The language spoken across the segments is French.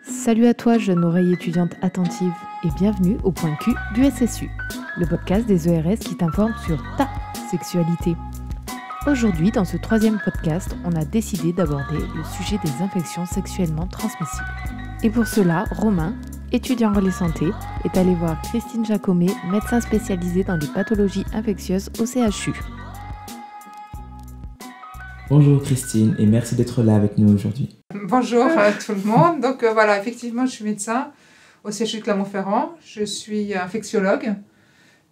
Salut à toi, jeune oreille étudiante attentive, et bienvenue au Point Q du SSU, le podcast des ERS qui t'informe sur ta sexualité. Aujourd'hui, dans ce troisième podcast, on a décidé d'aborder le sujet des infections sexuellement transmissibles. Et pour cela, Romain, étudiant en relais santé, est allé voir Christine Jacomet, médecin spécialisée dans les pathologies infectieuses au CHU. Bonjour Christine et merci d'être là avec nous aujourd'hui. Bonjour à tout le monde. Donc voilà, effectivement, je suis médecin au CHU de Clermont-Ferrand. Je suis infectiologue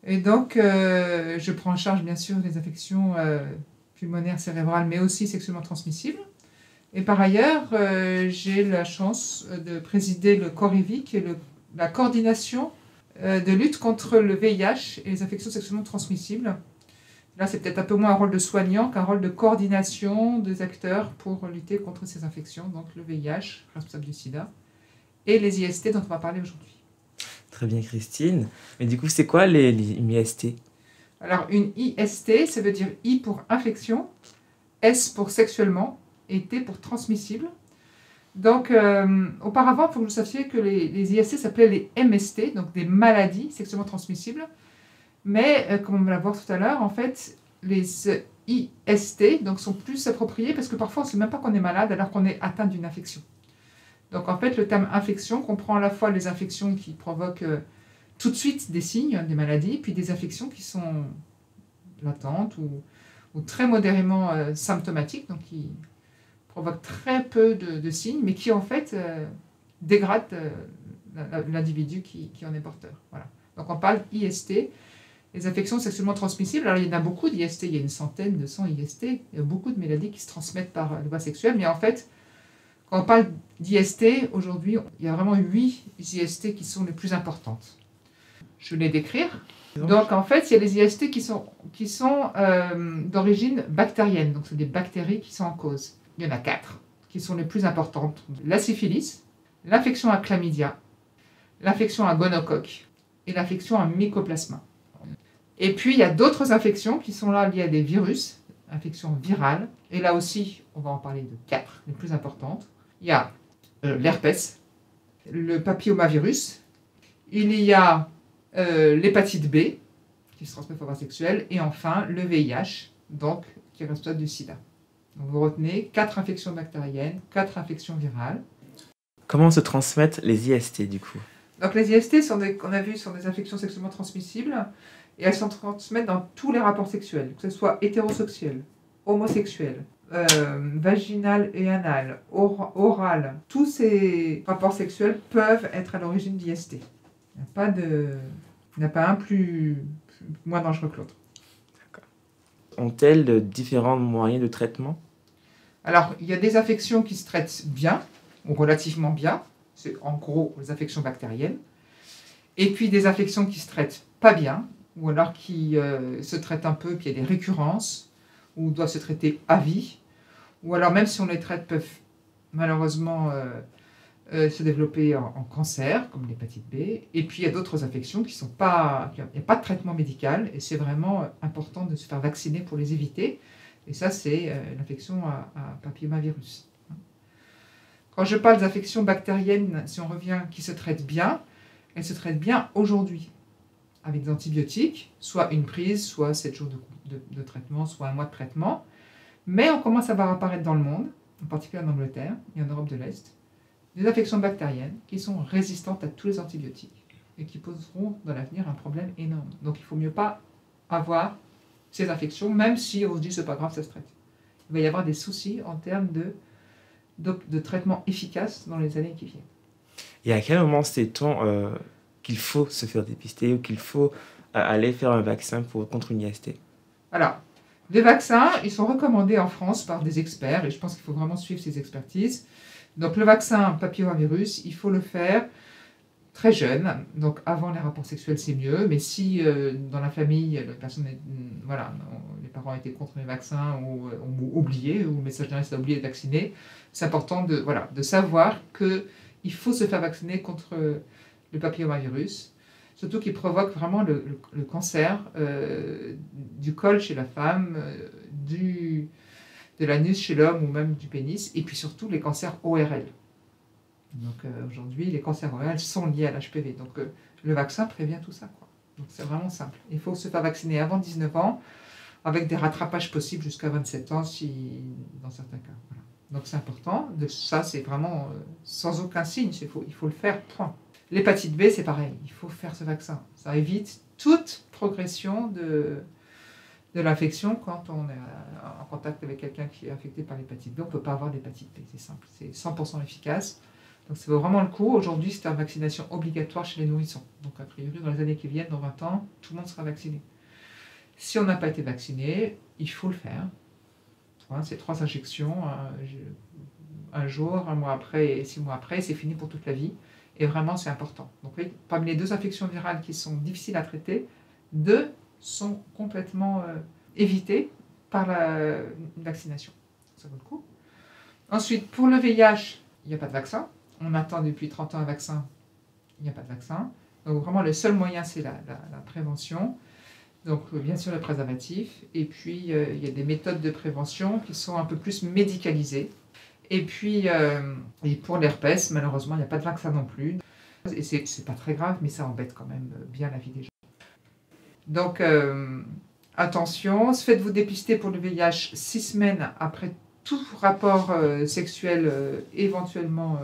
et donc je prends en charge bien sûr les infections pulmonaires, cérébrales, mais aussi sexuellement transmissibles. Et par ailleurs, j'ai la chance de présider le CORIVI, qui est la coordination de lutte contre le VIH et les infections sexuellement transmissibles. Là, c'est peut-être un peu moins un rôle de soignant qu'un rôle de coordination des acteurs pour lutter contre ces infections, donc le VIH, responsable du sida, et les IST dont on va parler aujourd'hui. Très bien Christine. Mais du coup, c'est quoi les IST ? Alors, une IST, ça veut dire I pour infection, S pour sexuellement, et T pour transmissible. Donc, auparavant, il faut que vous sachiez que les IST s'appelaient les MST, donc des maladies sexuellement transmissibles. Mais, comme on va le voir tout à l'heure, en fait, les IST donc, sont plus appropriés parce que parfois on ne sait même pas qu'on est malade alors qu'on est atteint d'une infection. Donc en fait, le terme infection comprend à la fois les infections qui provoquent tout de suite des signes, des maladies, puis des infections qui sont latentes ou très modérément symptomatiques, donc qui provoquent très peu de signes, mais qui en fait dégradent l'individu qui en est porteur. Voilà. Donc on parle IST. Les infections sexuellement transmissibles, alors il y en a beaucoup d'IST, il y a une centaine, 200 IST, il y a beaucoup de maladies qui se transmettent par le voie sexuelle, mais en fait, quand on parle d'IST, aujourd'hui, il y a vraiment 8 IST qui sont les plus importantes. Je vais les décrire. Donc en fait, il y a les IST qui sont d'origine bactérienne, donc c'est des bactéries qui sont en cause. Il y en a 4 qui sont les plus importantes. La syphilis, l'infection à chlamydia, l'infection à gonocoque et l'infection à mycoplasma. Et puis, il y a d'autres infections qui sont là liées à des virus, infections virales. Et là aussi, on va en parler de 4, les plus importantes. Il y a l'herpès, le papillomavirus, il y a l'hépatite B, qui se transmet par voie sexuelle, et enfin le VIH, donc qui est responsable du sida. Donc vous retenez 4 infections bactériennes, 4 infections virales. Comment se transmettent les IST du coup ? Donc les IST, on a vu, sont des infections sexuellement transmissibles. Et elles se transmettent dans tous les rapports sexuels, que ce soit hétérosexuel, homosexuel, vaginal et anal, oral. Tous ces rapports sexuels peuvent être à l'origine d'IST. Il n'y a pas un moins dangereux que l'autre. D'accord. Ont-elles différents moyens de traitement ? Alors, il y a des infections qui se traitent bien, ou relativement bien. C'est en gros les infections bactériennes. Et puis des infections qui se traitent pas bien, ou alors qui se traitent un peu, puis il y a des récurrences, ou doivent se traiter à vie, ou alors même si on les traite, peuvent malheureusement se développer en cancer, comme l'hépatite B, et puis il y a d'autres infections qui sont pas, il n'y a pas de traitement médical, et c'est vraiment important de se faire vacciner pour les éviter, et ça c'est l'infection à papillomavirus. Quand je parle d'infections bactériennes, si on revient, qui se traitent bien, elles se traitent bien aujourd'hui, avec des antibiotiques, soit une prise, soit 7 jours de traitement, soit un mois de traitement. Mais on commence à voir apparaître dans le monde, en particulier en Angleterre et en Europe de l'Est, des infections bactériennes qui sont résistantes à tous les antibiotiques et qui poseront dans l'avenir un problème énorme. Donc il ne faut mieux pas avoir ces infections, même si on se dit c'est pas grave, ça se traite. Il va y avoir des soucis en termes de traitement efficace dans les années qui viennent. Et à quel moment sait-on qu'il faut se faire dépister ou qu'il faut aller faire un vaccin contre une IST ? Alors, les vaccins, ils sont recommandés en France par des experts et je pense qu'il faut vraiment suivre ces expertises. Donc le vaccin papillomavirus, il faut le faire très jeune, donc avant les rapports sexuels c'est mieux, mais si dans la famille, les parents étaient contre les vaccins ou ont oublié, ou le message a oublié de vacciner, c'est important de savoir qu'il faut se faire vacciner contre le papillomavirus, surtout qu'il provoque vraiment le cancer du col chez la femme, de l'anus chez l'homme ou même du pénis, et puis surtout les cancers ORL. Donc aujourd'hui, les cancers ORL sont liés à l'HPV. Donc le vaccin prévient tout ça, quoi. Donc c'est vraiment simple. Il faut se faire vacciner avant 19 ans, avec des rattrapages possibles jusqu'à 27 ans, dans certains cas. Voilà. Donc c'est important. Ça, c'est vraiment sans aucun signe. Il faut le faire, point. L'hépatite B, c'est pareil. Il faut faire ce vaccin. Ça évite toute progression de l'infection quand on est en contact avec quelqu'un qui est affecté par l'hépatite B. On ne peut pas avoir d'hépatite B, c'est simple. C'est 100% efficace. Donc ça vaut vraiment le coup. Aujourd'hui, c'est une vaccination obligatoire chez les nourrissons. Donc a priori, dans les années qui viennent, dans 20 ans, tout le monde sera vacciné. Si on n'a pas été vacciné, il faut le faire. C'est 3 injections, un jour, 1 mois après et 6 mois après, c'est fini pour toute la vie. Et vraiment, c'est important. Donc oui, parmi les 2 infections virales qui sont difficiles à traiter, 2 sont complètement évitées par la vaccination. Ça vaut le coup. Ensuite, pour le VIH, il n'y a pas de vaccin. On attend depuis 30 ans un vaccin, il n'y a pas de vaccin. Donc vraiment, le seul moyen, c'est la prévention. Donc bien sûr, le préservatif. Et puis, il y a des méthodes de prévention qui sont un peu plus médicalisées. Et puis, et pour l'herpès, malheureusement, il n'y a pas de vaccin non plus. Et c'est pas très grave, mais ça embête quand même bien la vie des gens. Donc, attention, faites-vous dépister pour le VIH 6 semaines après tout rapport sexuel éventuellement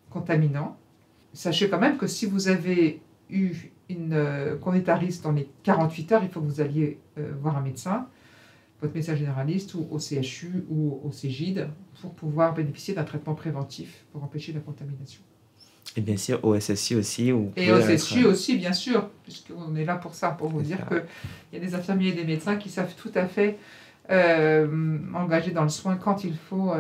contaminant. Sachez quand même que si vous avez eu qu'on est à risque dans les 48 heures, il faut que vous alliez voir un médecin, votre médecin généraliste ou au CHU ou au CEGID pour pouvoir bénéficier d'un traitement préventif pour empêcher la contamination. Et bien sûr, au SSU aussi. Et au CSU aussi, bien sûr, puisqu'on est là pour ça, pour vous dire qu'il y a des infirmiers et des médecins qui savent tout à fait engager dans le soin quand il faut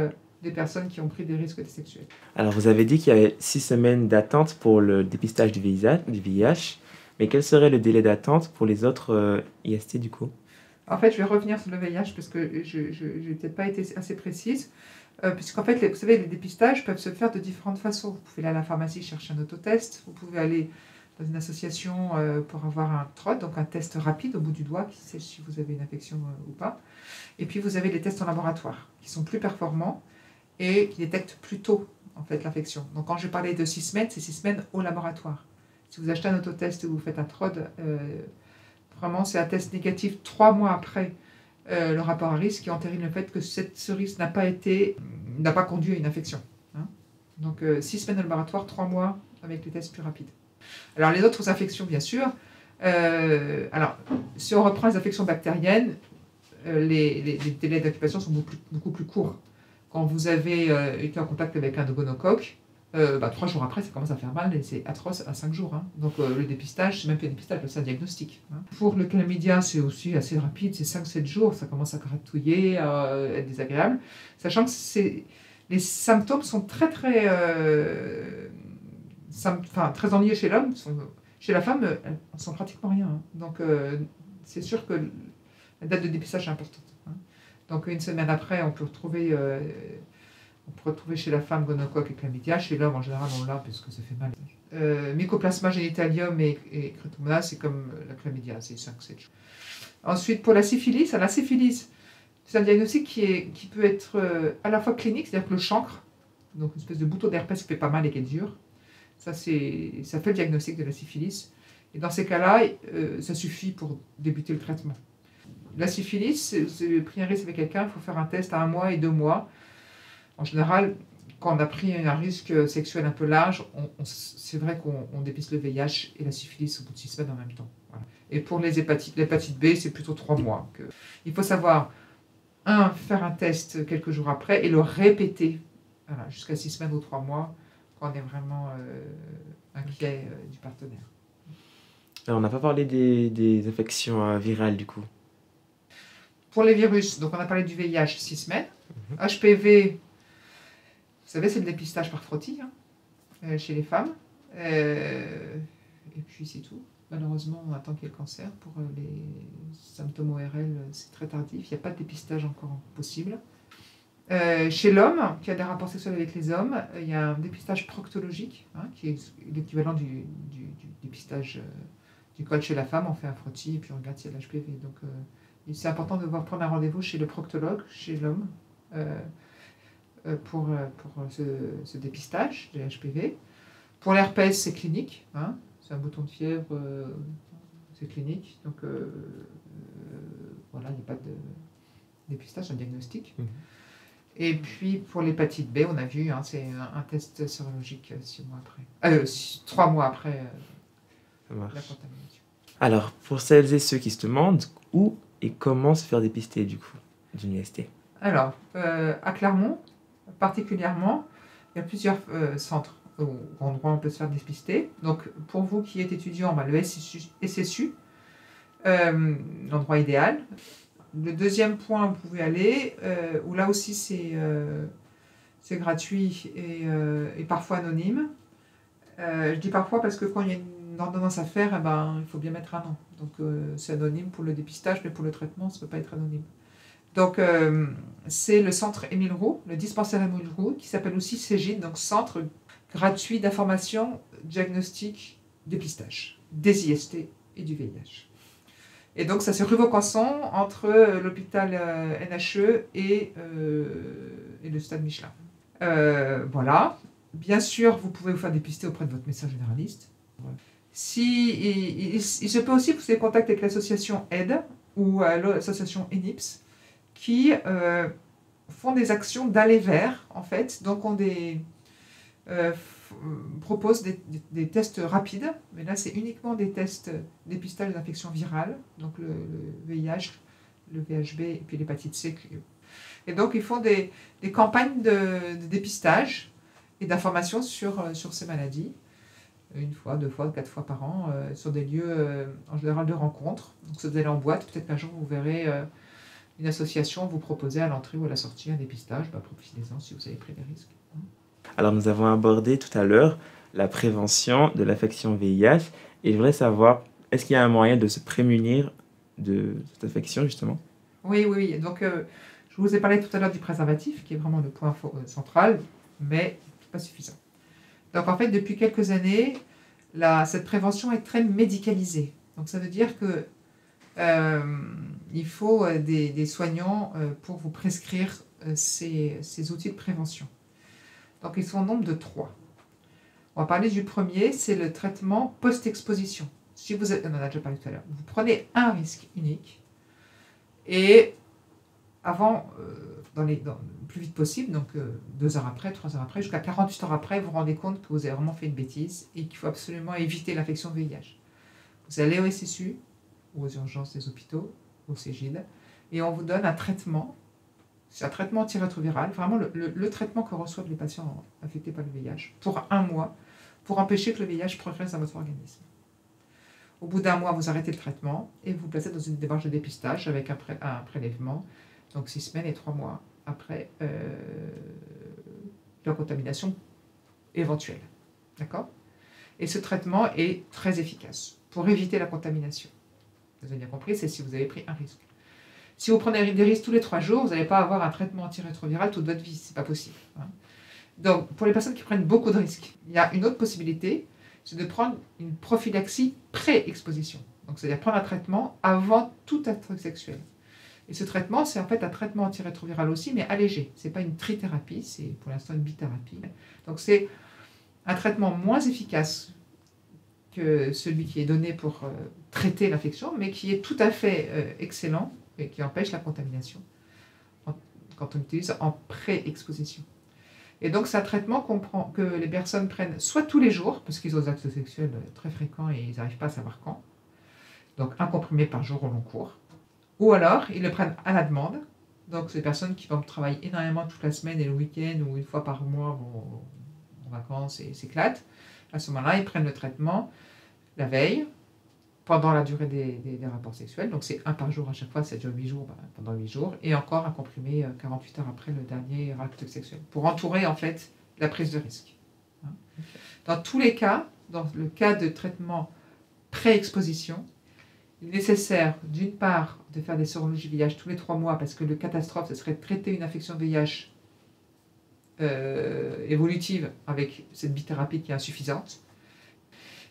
des personnes qui ont pris des risques sexuels. Alors, vous avez dit qu'il y avait 6 semaines d'attente pour le dépistage du VIH, mais quel serait le délai d'attente pour les autres IST du coup ? En fait, je vais revenir sur le VIH parce que je n'ai peut-être pas été assez précise. Puisqu'en fait, vous savez, les dépistages peuvent se faire de différentes façons. Vous pouvez aller à la pharmacie chercher un autotest, vous pouvez aller dans une association pour avoir un TROD, donc un test rapide au bout du doigt qui sait si vous avez une infection ou pas. Et puis vous avez les tests en laboratoire qui sont plus performants et qui détectent plus tôt en fait l'infection. Donc quand je parlais de 6 semaines, c'est 6 semaines au laboratoire. Si vous achetez un autotest ou vous faites un TROD, vraiment c'est un test négatif 3 mois après le rapport à risque qui entérine le fait que ce risque n'a pas conduit à une infection. Hein. Donc 6 semaines au laboratoire, 3 mois avec les tests plus rapides. Alors les autres infections, bien sûr. Alors, si on reprend les infections bactériennes, les délais d'incubation sont beaucoup plus courts. Quand vous avez été en contact avec un gonocoque, 3 jours après, ça commence à faire mal et c'est atroce à 5 jours. Hein. Donc le dépistage, c'est même plus un dépistage, c'est un diagnostic. Hein. Pour le chlamydia, c'est aussi assez rapide, c'est 5-7 jours, ça commence à gratouiller, être désagréable. Sachant que les symptômes sont très ennuyeux chez l'homme. Chez la femme, elles ne sont pratiquement rien. Hein. Donc c'est sûr que la date de dépistage est importante. Hein. Donc 1 semaine après, on peut retrouver chez la femme gonocoque et chlamydia. Chez l'homme, en général, on l'a parce que ça fait mal. Mycoplasma genitalium et Cretomonas, c'est comme la chlamydia, c'est 5-7 jours. Ensuite, pour la syphilis, c'est un diagnostic qui peut être à la fois clinique, c'est-à-dire que le chancre, donc une espèce de bouton d'herpès qui fait pas mal et qui est dur, ça fait le diagnostic de la syphilis. Et dans ces cas-là, ça suffit pour débuter le traitement. La syphilis, c'est pris un risque avec quelqu'un, il faut faire un test à 1 mois et 2 mois. En général, quand on a pris un risque sexuel un peu large, c'est vrai qu'on dépiste le VIH et la syphilis au bout de 6 semaines en même temps. Voilà. Et pour l'hépatite B, c'est plutôt 3 mois. Il faut savoir, faire un test quelques jours après et le répéter jusqu'à 6 semaines ou 3 mois quand on est vraiment inquiet du partenaire. Alors, on n'a pas parlé des infections virales du coup. Pour les virus, donc on a parlé du VIH 6 semaines. HPV, vous savez, c'est le dépistage par frottis chez les femmes. Et puis c'est tout. Malheureusement, on attend qu'il y ait le cancer. Pour les symptômes ORL, c'est très tardif. Il n'y a pas de dépistage encore possible. Chez l'homme, qui a des rapports sexuels avec les hommes, il y a un dépistage proctologique, qui est l'équivalent du dépistage du col chez la femme. On fait un frottis et puis on regarde s'il y a de l'HPV. Donc c'est important de devoir prendre un rendez-vous chez le proctologue, chez l'homme, pour ce dépistage de HPV. Pour l'herpès, c'est clinique, hein, c'est un bouton de fièvre, c'est clinique, donc voilà, il n'y a pas de dépistage, un diagnostic. Et puis pour l'hépatite B, on a vu, hein, c'est un test sérologique 3 mois après Ça marche. la contamination. Alors, pour celles et ceux qui se demandent où et comment se faire dépister du coup d'une IST. Alors, à Clermont, particulièrement, il y a plusieurs centres où on peut se faire dépister. Donc, pour vous qui êtes étudiant, le SSU, l'endroit idéal. Le deuxième point, vous pouvez aller, où là aussi c'est gratuit et parfois anonyme. Je dis parfois parce que quand il y a une ordonnance à faire, il faut bien mettre un nom. Donc c'est anonyme pour le dépistage, mais pour le traitement, ça ne peut pas être anonyme. Donc c'est le centre Émile Roux, le dispensaire Émile Roux, qui s'appelle aussi CEGID, donc Centre gratuit d'information, diagnostic, dépistage, des IST et du VIH. Et donc, ça c'est rue Vaucanson, entre l'hôpital NHE et le stade Michelin. Voilà. Bien sûr, vous pouvez vous faire dépister auprès de votre médecin généraliste. Il se peut aussi que vous ayez contact avec l'association AIDE ou l'association ENIPS qui font des actions d'aller vers, en fait. Donc, propose des tests rapides, mais là c'est uniquement des tests dépistage d'infections virales, donc le VIH, le VHB et puis l'hépatite C. Et donc ils font des campagnes de dépistage et d'information sur ces maladies, 1 fois, 2 fois, 4 fois par an, sur des lieux en général de rencontres. Donc si vous allez en boîte, peut-être qu'un jour vous verrez une association vous proposer à l'entrée ou à la sortie un dépistage, profitez-en si vous avez pris des risques. Alors, nous avons abordé tout à l'heure la prévention de l'affection VIH et je voudrais savoir, est-ce qu'il y a un moyen de se prémunir de cette affection, justement? Oui. Donc, je vous ai parlé tout à l'heure du préservatif, qui est vraiment le point central, mais pas suffisant. Donc, en fait, depuis quelques années, cette prévention est très médicalisée. Donc, ça veut dire que il faut des soignants pour vous prescrire ces outils de prévention. Donc, ils sont au nombre de 3. On va parler du premier, c'est le traitement post-exposition. On en a déjà parlé tout à l'heure. Vous prenez un risque unique et avant, le plus vite possible, donc 2 heures après, 3 heures après, jusqu'à 48 heures après, vous vous rendez compte que vous avez vraiment fait une bêtise et qu'il faut absolument éviter l'infection VIH. Vous allez au SSU, ou aux urgences des hôpitaux, au CEGID, et on vous donne un traitement. C'est un traitement antirétroviral, vraiment le traitement que reçoivent les patients affectés par le VIH, pour 1 mois, pour empêcher que le VIH progresse dans votre organisme. Au bout d'1 mois, vous arrêtez le traitement et vous placez dans une démarche de dépistage avec un prélèvement, donc 6 semaines et 3 mois après la contamination éventuelle. D'accord ? Et ce traitement est très efficace pour éviter la contamination. Vous avez bien compris, c'est si vous avez pris un risque. Si vous prenez des risques tous les 3 jours, vous n'allez pas avoir un traitement antirétroviral toute votre vie, c'est pas possible. Donc, pour les personnes qui prennent beaucoup de risques, il y a une autre possibilité, c'est de prendre une prophylaxie pré-exposition. Donc, c'est-à-dire prendre un traitement avant tout acte sexuel. Et ce traitement, c'est en fait un traitement antirétroviral aussi, mais allégé. C'est pas une trithérapie, c'est pour l'instant une bithérapie. Donc, c'est un traitement moins efficace que celui qui est donné pour traiter l'infection, mais qui est tout à fait excellent et qui empêche la contamination quand on l'utilise en pré-exposition. Et donc, c'est un traitement que les personnes prennent soit tous les jours, parce qu'ils ont des actes sexuels très fréquents et ils n'arrivent pas à savoir quand, donc un comprimé par jour au long cours, ou alors ils le prennent à la demande, donc c'est des personnes qui vont travailler énormément toute la semaine et le week-end ou 1 fois par mois vont en vacances et s'éclatent. À ce moment-là, ils prennent le traitement la veille, pendant la durée des rapports sexuels, donc c'est 1 par jour à chaque fois, ça dure 8 jours, pendant 8 jours, et encore un comprimé 48 heures après le dernier acte sexuel, pour entourer en fait la prise de risque. Dans tous les cas, dans le cas de traitement pré-exposition, il est nécessaire d'une part de faire des sérologies VIH tous les 3 mois, parce que le catastrophe, ce serait de traiter une infection VIH évolutive avec cette bithérapie qui est insuffisante.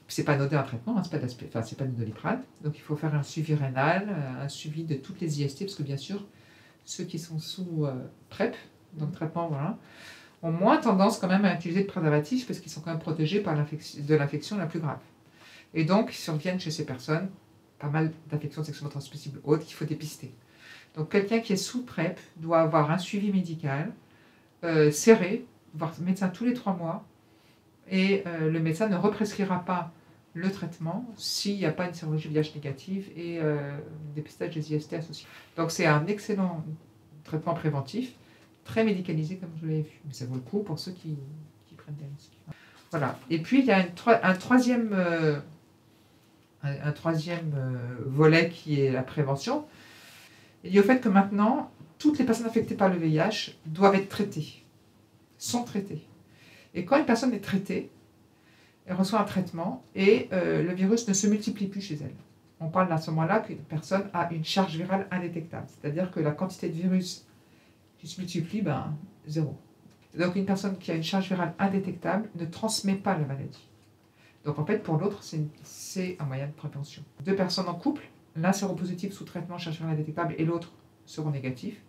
C'est pas anodin un traitement, hein, c'est pas du Doliprane. Donc il faut faire un suivi rénal, un suivi de toutes les IST, parce que bien sûr, ceux qui sont sous PrEP, donc traitement, voilà, ont moins tendance quand même à utiliser de préservatifs parce qu'ils sont quand même protégés par de l'infection la plus grave. Et donc, surviennent chez ces personnes pas mal d'infections sexuellement transmissibles autres qu'il faut dépister. Donc quelqu'un qui est sous PrEP doit avoir un suivi médical serré, voir le médecin tous les 3 mois, et le médecin ne represcrira pas le traitement s'il n'y a pas une sérologie VIH négative et dépistage des IST associés. Donc c'est un excellent traitement préventif, très médicalisé comme je l'avais vu, mais ça vaut le coup pour ceux qui prennent des risques. Voilà. Et puis il y a un troisième volet qui est la prévention. Il y a au fait que maintenant, toutes les personnes infectées par le VIH doivent être traitées, sont traitées. Et quand une personne est traitée, elle reçoit un traitement et le virus ne se multiplie plus chez elle. On parle à ce moment-là qu'une personne a une charge virale indétectable, c'est-à-dire que la quantité de virus qui se multiplie, 0. Donc une personne qui a une charge virale indétectable ne transmet pas la maladie. Donc en fait, pour l'autre, c'est un moyen de prévention. 2 personnes en couple, l'un séropositif sous traitement charge virale indétectable et l'autre séronégatif,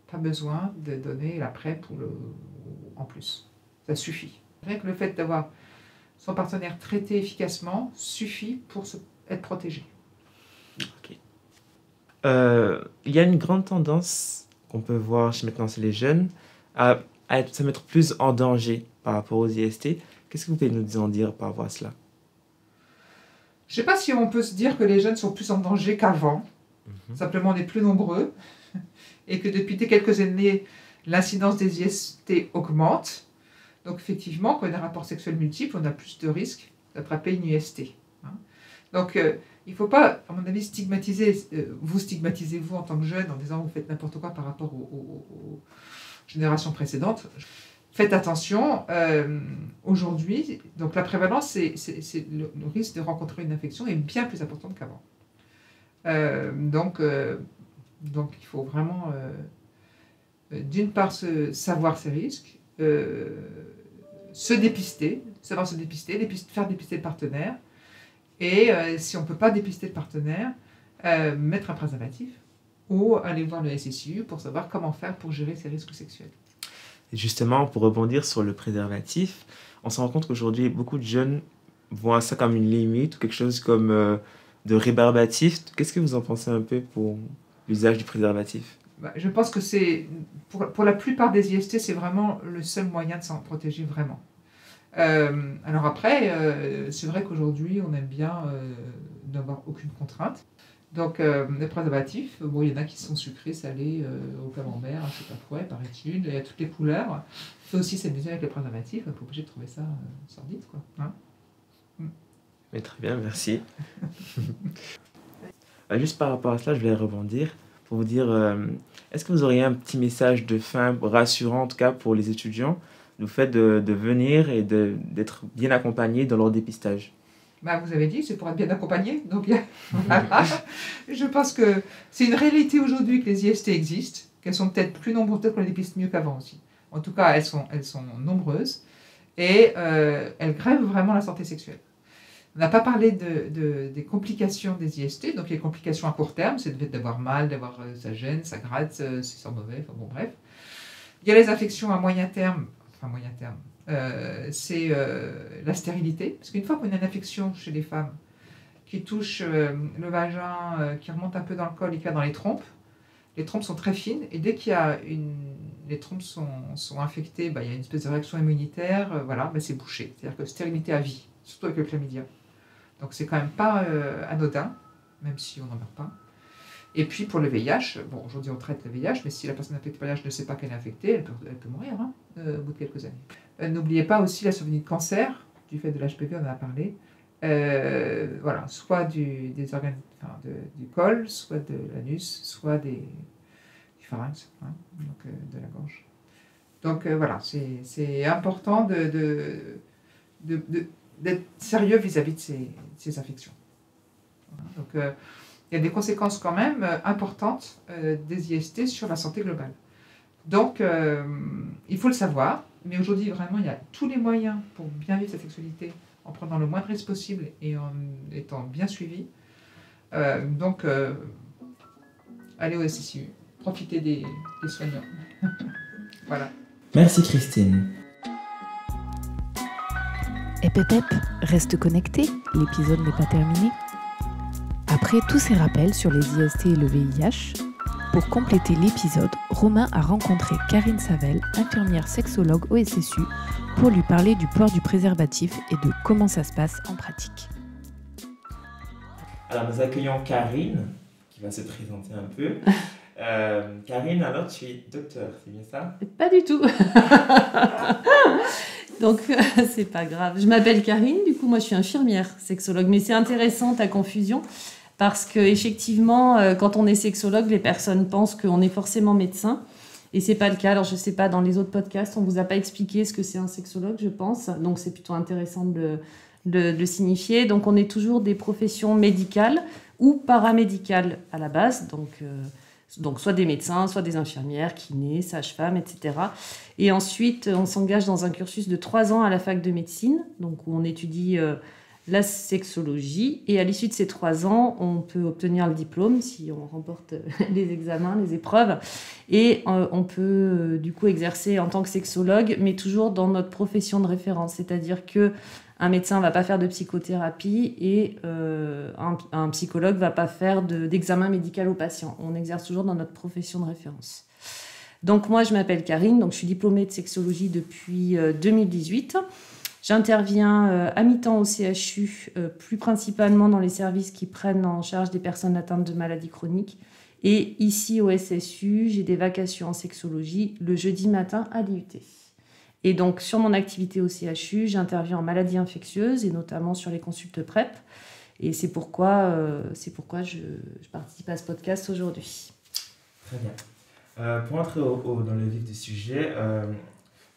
pas besoin de donner la PrEP en plus. Ça suffit. Rien que le fait d'avoir son partenaire traité efficacement suffit pour être protégé. Ok. Il y a une grande tendance qu'on peut voir chez les jeunes à se mettre plus en danger par rapport aux IST. Qu'est-ce que vous pouvez nous en dire par rapport à cela? Je ne sais pas si on peut se dire que les jeunes sont plus en danger qu'avant. Simplement, on est plus nombreux et que depuis quelques années, l'incidence des IST augmente. Donc effectivement, quand on a des rapports sexuels multiples, on a plus de risques d'attraper une IST. Donc il ne faut pas, à mon avis, stigmatiser vous en tant que jeune en disant vous faites n'importe quoi par rapport aux générations précédentes. Faites attention, aujourd'hui, donc la prévalence, c'est le risque de rencontrer une infection est bien plus importante qu'avant. Donc il faut vraiment, d'une part, savoir ses risques, savoir se dépister, faire dépister le partenaire, et si on ne peut pas dépister le partenaire, mettre un préservatif ou aller voir le SSIU pour savoir comment faire pour gérer ses risques sexuels. Et justement, pour rebondir sur le préservatif, on se rend compte qu'aujourd'hui, beaucoup de jeunes voient ça comme une limite ou quelque chose comme de rébarbatif. Qu'est-ce que vous en pensez un peu pour l'usage du préservatif? Je pense que c'est, pour la plupart des IST, c'est vraiment le seul moyen de s'en protéger vraiment. Alors après, c'est vrai qu'aujourd'hui, on aime bien n'avoir aucune contrainte. Donc, les préservatifs, il y en a qui sont sucrés, salés, au camembert, je ne sais pas quoi, paraît-il, il y a toutes les couleurs. Il faut aussi s'amuser avec les préservatifs, on n'est pas obligé de trouver ça sordide, quoi. Mais très bien, merci. Juste par rapport à cela, je voulais rebondir pour vous dire, est-ce que vous auriez un petit message de fin rassurant, en tout cas pour les étudiants, le fait de venir et d'être bien accompagnés dans leur dépistage? Vous avez dit, c'est pour être bien accompagné. Donc, je pense que c'est une réalité aujourd'hui que les IST existent, qu'elles sont peut-être plus nombreuses, peut-être qu'on les dépiste mieux qu'avant aussi. En tout cas, elles sont nombreuses et elles grèvent vraiment la santé sexuelle. On n'a pas parlé des complications des IST, donc les complications à court terme, c'est le fait d'avoir mal, ça gêne, ça gratte, ça sent mauvais, bref. Il y a les infections à moyen terme, c'est la stérilité, parce qu'une fois qu'on a une infection chez les femmes qui touche le vagin, qui remonte un peu dans le col et qui va dans les trompes sont très fines, et dès qu'il y a les trompes sont infectées, il y a une espèce de réaction immunitaire, c'est bouché, c'est-à-dire que stérilité à vie, surtout avec le chlamydia. Donc c'est quand même pas anodin, même si on n'en meurt pas. Et puis pour le VIH, aujourd'hui on traite le VIH, mais si la personne infectée par le VIH ne sait pas qu'elle est infectée, elle peut mourir au bout de quelques années. N'oubliez pas aussi la survenue de cancer, du fait de l'HPV, on en a parlé, soit des organes du col, soit de l'anus, soit du pharynx, donc de la gorge. Donc c'est important d'être sérieux vis-à-vis de ces infections. Donc il y a des conséquences quand même importantes des IST sur la santé globale. Donc il faut le savoir, mais aujourd'hui vraiment il y a tous les moyens pour bien vivre sa sexualité en prenant le moins de risques possible et en étant bien suivi. Allez au SSU, profitez des soignants. Voilà. Merci Christine. Ep, reste connecté, l'épisode n'est pas terminé. Après tous ces rappels sur les IST et le VIH, pour compléter l'épisode, Romain a rencontré Karine Savel, infirmière sexologue au SSU, pour lui parler du port du préservatif et de comment ça se passe en pratique. Alors nous accueillons Karine, qui va se présenter un peu. Karine, alors tu es docteur, c'est bien ça? Pas du tout. Donc, c'est pas grave. Je m'appelle Karine, du coup, moi, je suis infirmière sexologue. Mais c'est intéressant, ta confusion, parce qu'effectivement, quand on est sexologue, les personnes pensent qu'on est forcément médecin. Et c'est pas le cas. Alors, je sais pas, dans les autres podcasts, on vous a pas expliqué ce que c'est un sexologue, je pense. Donc, c'est plutôt intéressant de le signifier. Donc, on est toujours des professions médicales ou paramédicales à la base. Donc, soit des médecins, soit des infirmières, kinés, sages-femmes, etc. Et ensuite, on s'engage dans un cursus de 3 ans à la fac de médecine, donc où on étudie la sexologie. Et à l'issue de ces 3 ans, on peut obtenir le diplôme si on remporte les examens, les épreuves. Et on peut du coup exercer en tant que sexologue, mais toujours dans notre profession de référence. C'est-à-dire qu'un médecin ne va pas faire de psychothérapie et un psychologue ne va pas faire d'examen médical aux patients. On exerce toujours dans notre profession de référence. Donc moi, je m'appelle Karine, donc je suis diplômée de sexologie depuis 2018. J'interviens à mi-temps au CHU, plus principalement dans les services qui prennent en charge des personnes atteintes de maladies chroniques. Et ici au SSU, j'ai des vacations en sexologie le jeudi matin à l'IUT. Et donc, sur mon activité au CHU, j'interviens en maladies infectieuses et notamment sur les consultes PrEP. Et c'est pourquoi je participe à ce podcast aujourd'hui. Très bien. Pour entrer dans le vif du sujet,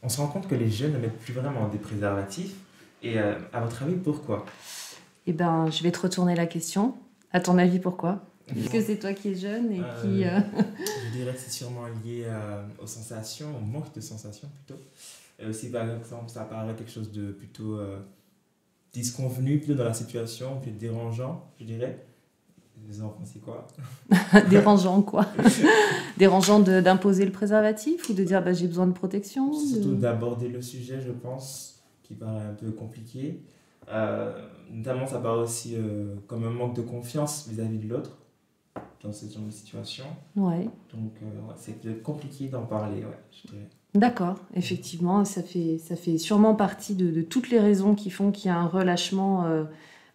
on se rend compte que les jeunes ne mettent plus vraiment des préservatifs. Et à votre avis, pourquoi? Eh bien, je vais te retourner la question. À ton avis, pourquoi? Est-ce que c'est toi qui es jeune et qui... Je dirais que c'est sûrement lié aux sensations, au manque de sensations plutôt. Et aussi, par exemple, ça paraît quelque chose de plutôt disconvenu, plutôt dans la situation, plutôt dérangeant, je dirais. Vous en pensez quoi? Dérangeant quoi? Dérangeant d'imposer le préservatif ou de dire j'ai besoin de protection? Surtout d'aborder le sujet, je pense, qui paraît un peu compliqué. Notamment, ça paraît aussi comme un manque de confiance vis-à-vis de l'autre dans ce genre de situation. Ouais. Donc, c'est peut-être compliqué d'en parler, je dirais. D'accord, effectivement, ça fait sûrement partie de toutes les raisons qui font qu'il y a un relâchement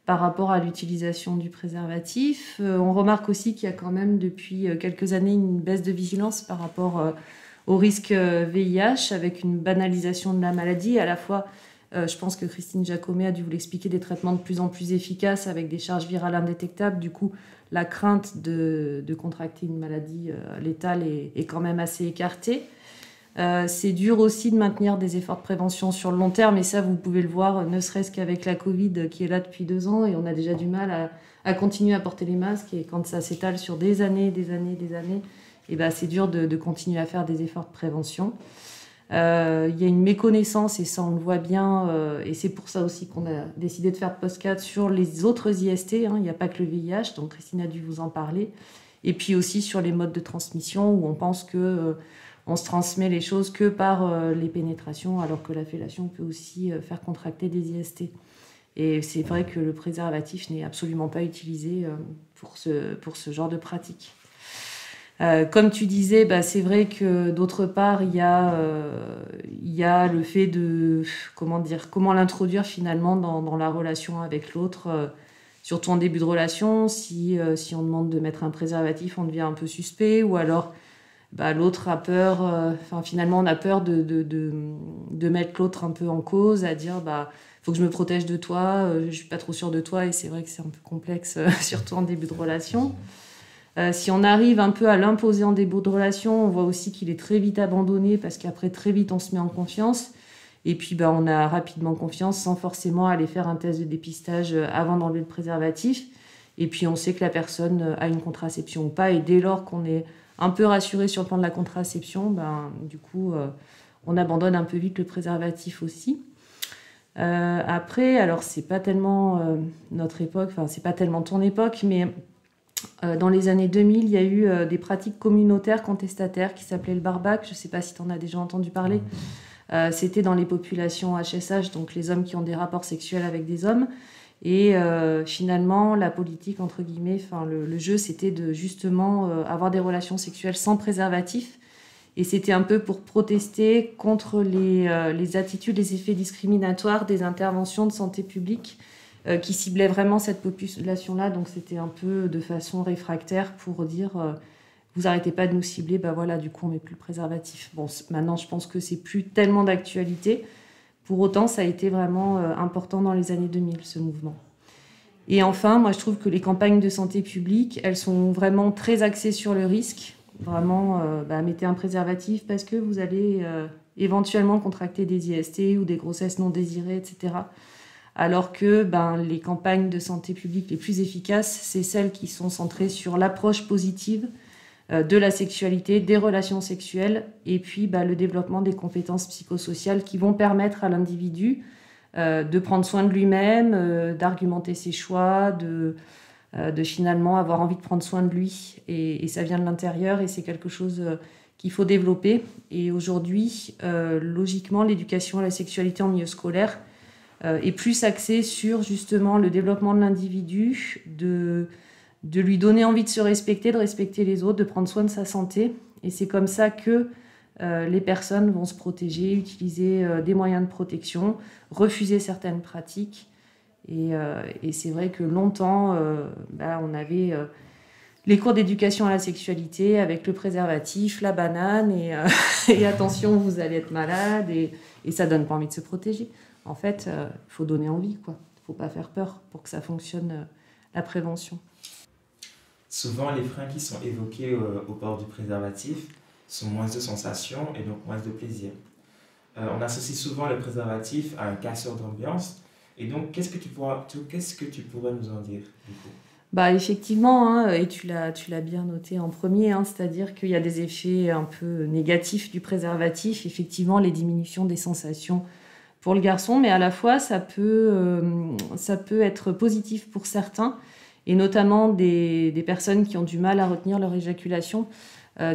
par rapport à l'utilisation du préservatif. On remarque aussi qu'il y a quand même depuis quelques années une baisse de vigilance par rapport au risque VIH avec une banalisation de la maladie. À la fois, je pense que Christine Jacomet a dû vous l'expliquer, des traitements de plus en plus efficaces avec des charges virales indétectables. Du coup, la crainte de contracter une maladie létale est quand même assez écartée. C'est dur aussi de maintenir des efforts de prévention sur le long terme, et ça vous pouvez le voir ne serait-ce qu'avec la Covid qui est là depuis 2 ans et on a déjà du mal à continuer à porter les masques, et quand ça s'étale sur des années, et c'est dur de continuer à faire des efforts de prévention. Il y a une méconnaissance, et ça on le voit bien, et c'est pour ça aussi qu'on a décidé de faire podcast sur les autres IST, il n'y a pas que le VIH, donc Christine a dû vous en parler, et puis aussi sur les modes de transmission où on pense que on se transmet les choses que par les pénétrations, alors que la fellation peut aussi faire contracter des IST. Et c'est vrai que le préservatif n'est absolument pas utilisé pour ce genre de pratique. Comme tu disais, c'est vrai que d'autre part, il y a le fait de comment l'introduire finalement dans la relation avec l'autre, surtout en début de relation. Si on demande de mettre un préservatif, on devient un peu suspect, ou alors l'autre a peur, finalement on a peur de mettre l'autre un peu en cause, à dire faut que je me protège de toi, je suis pas trop sûre de toi, et c'est vrai que c'est un peu complexe, surtout en début de relation. Si on arrive un peu à l'imposer en début de relation, on voit aussi qu'il est très vite abandonné, parce qu'après très vite on se met en confiance, et puis on a rapidement confiance sans forcément aller faire un test de dépistage avant d'enlever le préservatif, et puis on sait que la personne a une contraception ou pas, et dès lors qu'on est un peu rassuré sur le plan de la contraception, du coup, on abandonne un peu vite le préservatif aussi. Après, alors c'est pas tellement notre époque, enfin c'est pas tellement ton époque, mais dans les années 2000, il y a eu des pratiques communautaires contestataires qui s'appelaient le barbac. Je sais pas si tu en as déjà entendu parler. C'était dans les populations HSH, donc les hommes qui ont des rapports sexuels avec des hommes. Et finalement, la politique, entre guillemets, le jeu, c'était de justement avoir des relations sexuelles sans préservatif. Et c'était un peu pour protester contre les attitudes, les effets discriminatoires des interventions de santé publique qui ciblaient vraiment cette population-là. Donc c'était un peu de façon réfractaire pour dire vous arrêtez pas de nous cibler, bah voilà, du coup on met plus le préservatif. Bon, maintenant je pense que c'est plus tellement d'actualité. Pour autant, ça a été vraiment important dans les années 2000, ce mouvement. Et enfin, moi je trouve que les campagnes de santé publique, elles sont vraiment très axées sur le risque. Vraiment, mettez un préservatif parce que vous allez éventuellement contracter des IST ou des grossesses non désirées, etc. Alors que les campagnes de santé publique les plus efficaces, c'est celles qui sont centrées sur l'approche positive de la sexualité, des relations sexuelles, et puis le développement des compétences psychosociales qui vont permettre à l'individu de prendre soin de lui-même, d'argumenter ses choix, de finalement avoir envie de prendre soin de lui. Et ça vient de l'intérieur et c'est quelque chose qu'il faut développer. Et aujourd'hui, logiquement, l'éducation à la sexualité en milieu scolaire est plus axée sur justement le développement de l'individu, de lui donner envie de se respecter, de respecter les autres, de prendre soin de sa santé. Et c'est comme ça que les personnes vont se protéger, utiliser des moyens de protection, refuser certaines pratiques. Et c'est vrai que longtemps, on avait les cours d'éducation à la sexualité avec le préservatif, la banane, et attention, vous allez être malade, et ça donne pas envie de se protéger. En fait, il faut donner envie, quoi. Il faut pas faire peur pour que ça fonctionne, la prévention. Souvent, les freins qui sont évoqués au port du préservatif sont moins de sensations et donc moins de plaisir. On associe souvent le préservatif à un casseur d'ambiance. Et donc, qu'est-ce que tu pourrais nous en dire, du coup ? Effectivement, et tu l'as bien noté en premier, c'est-à-dire qu'il y a des effets un peu négatifs du préservatif, effectivement, les diminutions des sensations pour le garçon, mais à la fois, ça peut être positif pour certains, et notamment des personnes qui ont du mal à retenir leur éjaculation.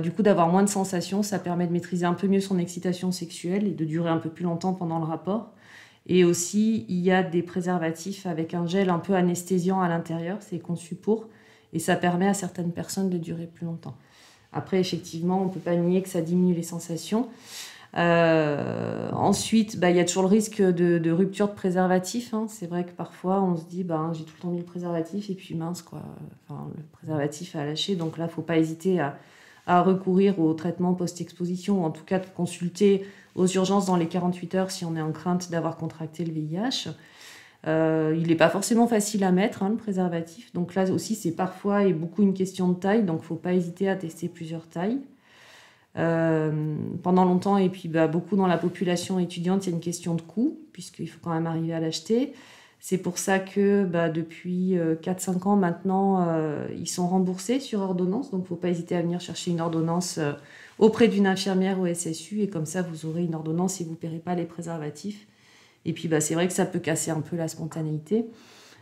Du coup, d'avoir moins de sensations, ça permet de maîtriser un peu mieux son excitation sexuelle et de durer un peu plus longtemps pendant le rapport. Et aussi, il y a des préservatifs avec un gel un peu anesthésiant à l'intérieur, c'est conçu pour, et ça permet à certaines personnes de durer plus longtemps. Après, effectivement, on ne peut pas nier que ça diminue les sensations. Ensuite, il y a toujours le risque de rupture de préservatif. C'est vrai que parfois, on se dit, j'ai tout le temps mis le préservatif, et puis mince, quoi. Le préservatif a lâché, donc là, il ne faut pas hésiter à recourir au traitement post-exposition, ou en tout cas de consulter aux urgences dans les 48 heures si on est en crainte d'avoir contracté le VIH. Il n'est pas forcément facile à mettre, le préservatif. Donc là aussi, c'est parfois et beaucoup une question de taille, donc il ne faut pas hésiter à tester plusieurs tailles. Pendant longtemps, et puis beaucoup dans la population étudiante, il y a une question de coût, puisqu'il faut quand même arriver à l'acheter. C'est pour ça que depuis 4-5 ans maintenant, ils sont remboursés sur ordonnance. Donc, il ne faut pas hésiter à venir chercher une ordonnance auprès d'une infirmière au SSU. Et comme ça, vous aurez une ordonnance et vous ne paierez pas les préservatifs. Et puis, c'est vrai que ça peut casser un peu la spontanéité.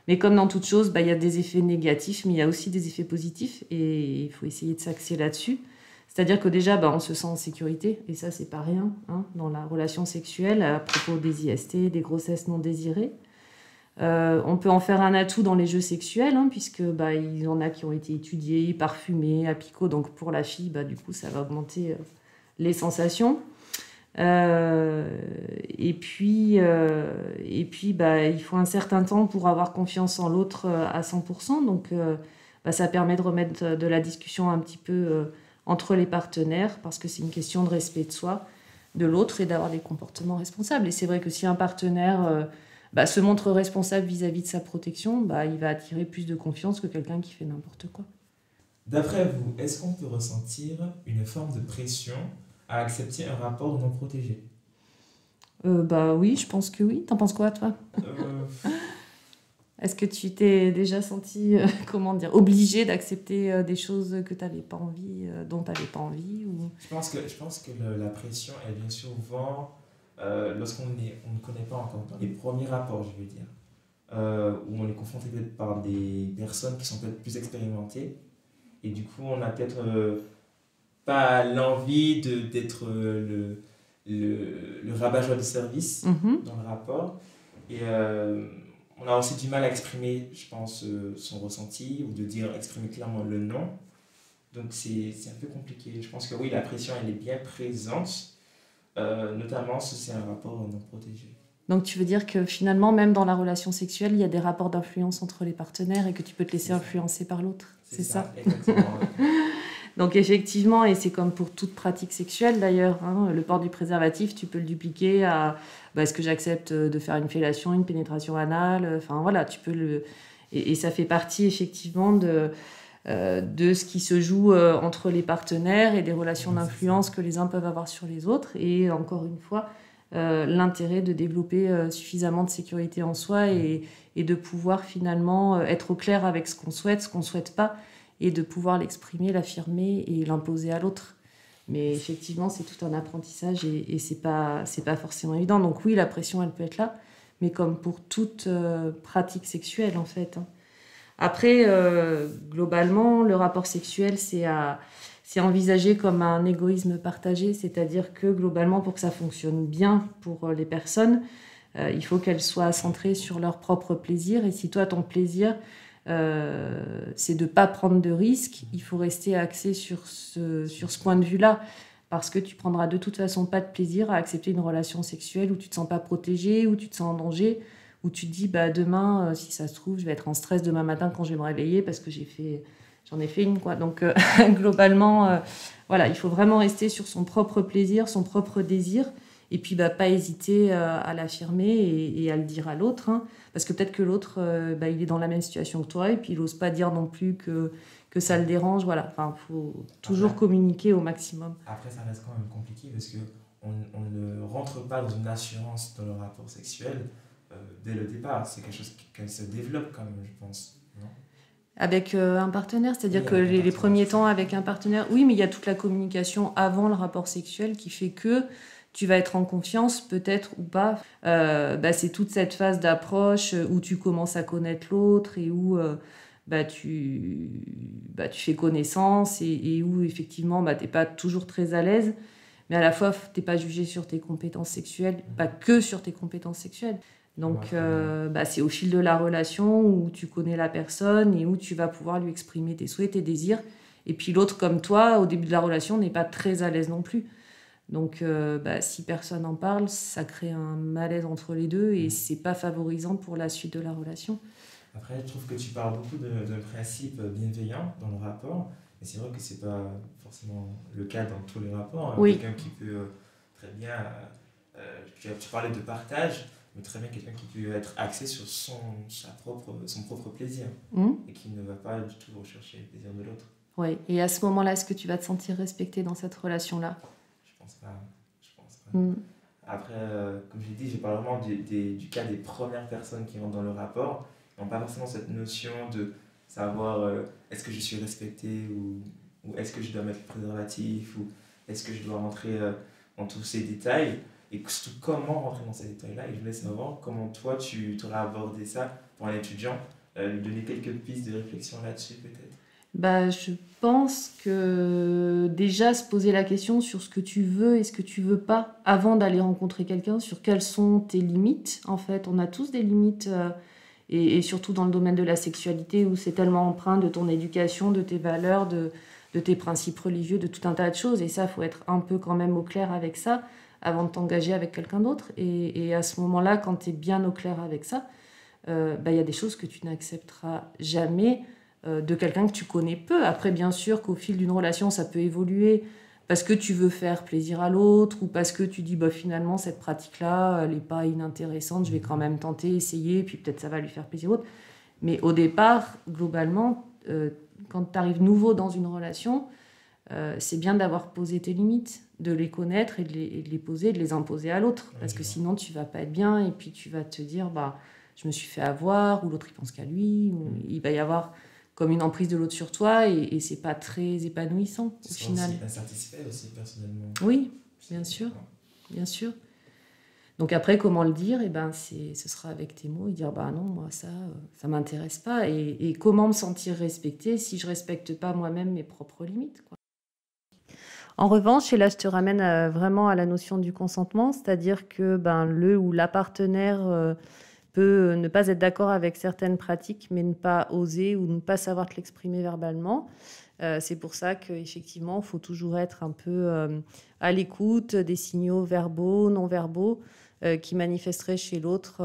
Mais comme dans toute chose, il y a des effets négatifs, mais il y a aussi des effets positifs. Et il faut essayer de s'axer là-dessus. C'est-à-dire que déjà, on se sent en sécurité. Et ça, c'est pas rien dans la relation sexuelle à propos des IST, des grossesses non désirées. On peut en faire un atout dans les jeux sexuels, puisque il y en a qui ont été étudiés, parfumés, à picot. Donc pour la fille, du coup, ça va augmenter les sensations. Et puis, il faut un certain temps pour avoir confiance en l'autre à 100%. Donc ça permet de remettre de la discussion un petit peu entre les partenaires, parce que c'est une question de respect de soi, de l'autre, et d'avoir des comportements responsables. Et c'est vrai que si un partenaire se montre responsable vis-à-vis de sa protection, il va attirer plus de confiance que quelqu'un qui fait n'importe quoi. D'après vous, est-ce qu'on peut ressentir une forme de pression à accepter un rapport non protégé ? Oui, je pense que oui. T'en penses quoi, toi ? Est-ce que tu t'es déjà senti, obligé d'accepter des choses que t'avais pas envie, dont tu n'avais pas envie ou... Je pense que la pression, elle vient souvent lorsqu'on ne connaît pas encore, dans les premiers rapports, je veux dire, où on est confronté peut-être par des personnes qui sont peut-être plus expérimentées, et du coup, on n'a peut-être pas l'envie d'être le rabat-joie de service dans le rapport. Et on a aussi du mal à exprimer, je pense, son ressenti, ou de exprimer clairement le non. Donc c'est un peu compliqué. Je pense que oui, la pression, elle est bien présente, notamment si c'est un rapport non protégé. Donc tu veux dire que finalement, même dans la relation sexuelle, il y a des rapports d'influence entre les partenaires et que tu peux te laisser influencer par l'autre. C'est ça. Exactement. Donc effectivement, et c'est comme pour toute pratique sexuelle d'ailleurs, hein, le port du préservatif, tu peux le dupliquer à est-ce que j'accepte de faire une fellation, une pénétration anale, enfin voilà, tu peux le... Et ça fait partie effectivement de ce qui se joue entre les partenaires et des relations d'influence que les uns peuvent avoir sur les autres. Et encore une fois, l'intérêt de développer suffisamment de sécurité en soi et de pouvoir finalement être au clair avec ce qu'on souhaite pas, et de pouvoir l'exprimer, l'affirmer et l'imposer à l'autre. Mais effectivement, c'est tout un apprentissage et c'est pas forcément évident. Donc oui, la pression, elle peut être là, mais comme pour toute pratique sexuelle, en fait. Après, globalement, le rapport sexuel, c'est envisagé comme un égoïsme partagé, c'est-à-dire que globalement, pour que ça fonctionne bien pour les personnes, il faut qu'elles soient centrées sur leur propre plaisir. Et si toi, ton plaisir, c'est de ne pas prendre de risques, il faut rester axé sur ce point de vue-là, parce que tu prendras de toute façon pas de plaisir à accepter une relation sexuelle où tu ne te sens pas protégé, où tu te sens en danger, où tu te dis demain, si ça se trouve, je vais être en stress demain matin quand je vais me réveiller parce que j'en ai fait une, quoi. Donc globalement, voilà, il faut vraiment rester sur son propre plaisir, son propre désir, et puis pas hésiter à l'affirmer et à le dire à l'autre, hein, parce que peut-être que l'autre, il est dans la même situation que toi, et puis il n'ose pas dire non plus que ça le dérange. Voilà, enfin, faut toujours communiquer au maximum. Après, ça reste quand même compliqué parce qu'on ne rentre pas dans une assurance dans le rapport sexuel dès le départ. C'est quelque chose qui se développe quand même, je pense. Non ? Avec un partenaire, c'est-à-dire que les premiers temps avec un partenaire, oui, mais il y a toute la communication avant le rapport sexuel qui fait que tu vas être en confiance, peut-être ou pas. C'est toute cette phase d'approche où tu commences à connaître l'autre et où tu fais connaissance et où effectivement tu n'es pas toujours très à l'aise, mais à la fois tu n'es pas jugé sur tes compétences sexuelles, pas que sur tes compétences sexuelles. Donc c'est au fil de la relation où tu connais la personne et où tu vas pouvoir lui exprimer tes souhaits, tes désirs. Et puis l'autre, comme toi, au début de la relation, n'est pas très à l'aise non plus. Donc si personne n'en parle, ça crée un malaise entre les deux et c'est pas favorisant pour la suite de la relation. Après, je trouve que tu parles beaucoup de principes bienveillants dans le rapport, mais c'est vrai que c'est pas forcément le cas dans tous les rapports. Hein. Oui. Quelqu'un qui peut très bien... tu parlais de partage, mais très bien quelqu'un qui peut être axé sur son propre plaisir et qui ne va pas du tout rechercher le plaisir de l'autre. Oui, et à ce moment-là, est-ce que tu vas te sentir respecté dans cette relation-là ? Je pense pas. Après, comme je l'ai dit, je parle vraiment du cas des premières personnes qui rentrent dans le rapport. Ils n'ont pas forcément cette notion de savoir est-ce que je suis respecté ou est-ce que je dois mettre le préservatif ou est-ce que je dois rentrer dans tous ces détails et surtout comment rentrer dans ces détails-là. Et je voulais savoir comment toi tu aurais abordé ça pour un étudiant, lui donner quelques pistes de réflexion là-dessus peut-être. Je pense que déjà se poser la question sur ce que tu veux et ce que tu veux pas avant d'aller rencontrer quelqu'un, sur quelles sont tes limites. En fait, on a tous des limites et surtout dans le domaine de la sexualité où c'est tellement empreint de ton éducation, de tes valeurs, de tes principes religieux, de tout un tas de choses. Et ça, il faut être un peu quand même au clair avec ça avant de t'engager avec quelqu'un d'autre. Et à ce moment-là, quand tu es bien au clair avec ça, y a des choses que tu n'accepteras jamais de quelqu'un que tu connais peu. Après, bien sûr qu'au fil d'une relation, ça peut évoluer parce que tu veux faire plaisir à l'autre ou parce que tu dis finalement cette pratique-là, elle n'est pas inintéressante, je vais quand même tenter, essayer, puis peut-être ça va lui faire plaisir à l'autre. Mais au départ, globalement, quand tu arrives nouveau dans une relation, c'est bien d'avoir posé tes limites, de les connaître et de les poser, de les imposer à l'autre. Parce que sinon, tu vas pas être bien et puis tu vas te dire je me suis fait avoir, ou l'autre il pense qu'à lui, ou il va y avoir comme une emprise de l'autre sur toi et c'est pas très épanouissant au final. C'est insatisfait aussi personnellement. Oui, bien sûr. Donc après, comment le dire? Ce sera avec tes mots et dire non, moi ça m'intéresse pas. Et comment me sentir respectée si je respecte pas moi-même mes propres limites, quoi. En revanche, et là je te ramène vraiment à la notion du consentement, c'est-à-dire que le ou la partenaire peut ne pas être d'accord avec certaines pratiques, mais ne pas oser ou ne pas savoir te l'exprimer verbalement. C'est pour ça qu'effectivement, il faut toujours être un peu à l'écoute des signaux verbaux, non verbaux, qui manifesteraient chez l'autre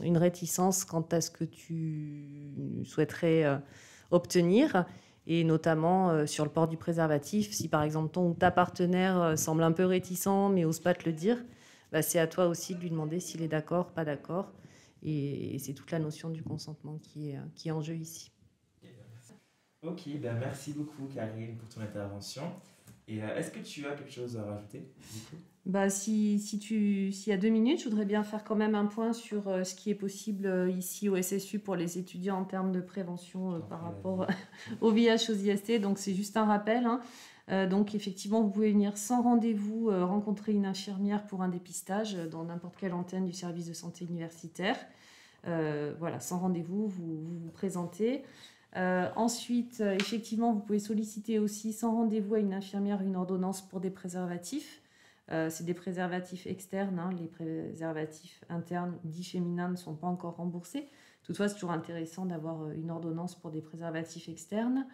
une réticence quant à ce que tu souhaiterais obtenir, et notamment sur le port du préservatif. Si par exemple ton ou ta partenaire semble un peu réticent mais n'ose pas te le dire, c'est à toi aussi de lui demander s'il est d'accord, pas d'accord. Et c'est toute la notion du consentement qui est en jeu ici. Ok, merci beaucoup Karine pour ton intervention. Et est-ce que tu as quelque chose à rajouter du coup ? S'il y a 2 minutes, je voudrais bien faire quand même un point sur ce qui est possible ici au SSU pour les étudiants en termes de prévention par rapport au VIH, aux IST. Donc c'est juste un rappel. Donc effectivement, vous pouvez venir sans rendez-vous rencontrer une infirmière pour un dépistage dans n'importe quelle antenne du service de santé universitaire. Voilà, sans rendez-vous, vous présentez. Ensuite, effectivement, vous pouvez solliciter aussi sans rendez-vous à une infirmière une ordonnance pour des préservatifs. C'est des préservatifs externes, les préservatifs internes dits féminins ne sont pas encore remboursés. Toutefois, c'est toujours intéressant d'avoir une ordonnance pour des préservatifs externes.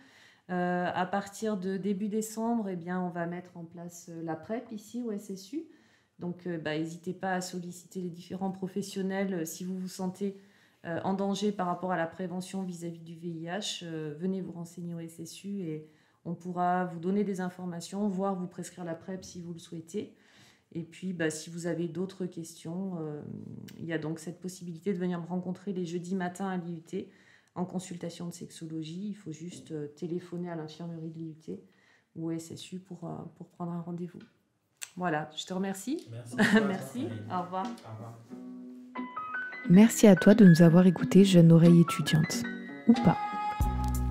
À partir de début décembre, on va mettre en place la PrEP ici au SSU. Donc, n'hésitez pas à solliciter les différents professionnels si vous vous sentez en danger par rapport à la prévention vis-à-vis du VIH. Venez vous renseigner au SSU et on pourra vous donner des informations, voire vous prescrire la PrEP si vous le souhaitez. Et puis, si vous avez d'autres questions, il y a donc cette possibilité de venir me rencontrer les jeudis matins à l'IUT en consultation de sexologie. Il faut juste téléphoner à l'infirmerie de l'IUT ou au SSU pour prendre un rendez-vous. Voilà, je te remercie. Merci. Merci, au revoir. Au revoir. Merci à toi de nous avoir écoutés, jeune oreille étudiante. Ou pas.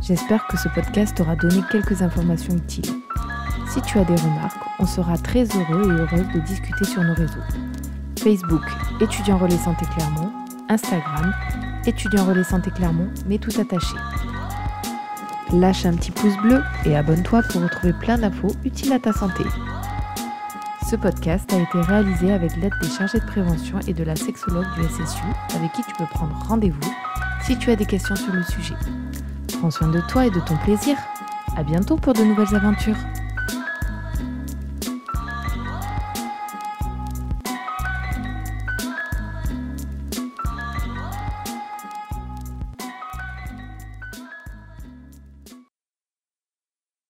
J'espère que ce podcast t'aura donné quelques informations utiles. Si tu as des remarques, on sera très heureux et heureuse de discuter sur nos réseaux. Facebook, Étudiants Relais Santé Clermont, Instagram, Étudiants Relais Santé Clermont, mais tout attaché. Lâche un petit pouce bleu et abonne-toi pour retrouver plein d'infos utiles à ta santé. Ce podcast a été réalisé avec l'aide des chargés de prévention et de la sexologue du SSU, avec qui tu peux prendre rendez-vous si tu as des questions sur le sujet. Prends soin de toi et de ton plaisir. À bientôt pour de nouvelles aventures.